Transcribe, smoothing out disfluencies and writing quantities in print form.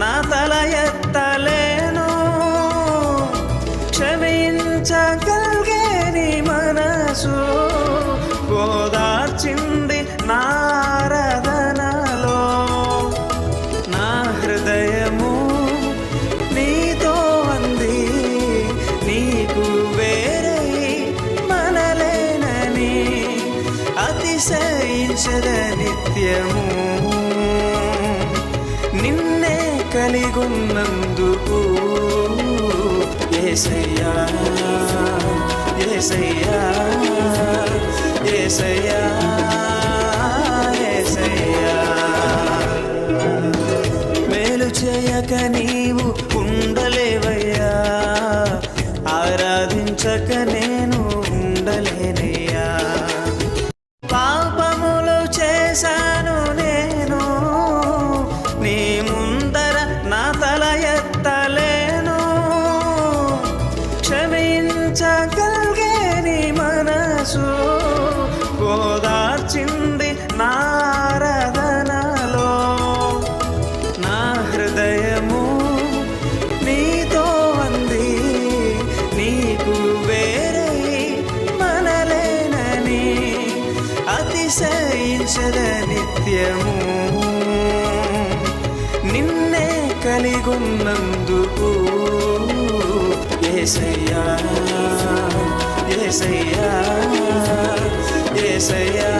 నా తల ఎత్తలేను. క్షమించగలిగే నీ మనసు ఓదార్చింది నారదనలో. నా హృదయము నీతో అంది, నీకు వేరే మనలేనని అతిశయించద నిత్యము. నిన్నే కలిగున్నందుకు యేసయ్యా యేసయ్యా యేసయ్యా యేసయ్యా. మేలు చేయక నీవు ఉండలేవయ్యా, ఆరాధించక నేను ఉండలేనయ్యా. పాపములు చేశాను నేను, నీ ముందర నా తల ఎత్తలేను. క్షమించగలిగే నీ మనసు ఓదార్చింది నారదనలో. నా హృదయము నీతో అంది, నీకు వేరే మనలేనని అతిశయించద నిత్యము. నిన్నే కలిగున్నందుకు యేసయ్యా యేసయ్యా యేసయ్యా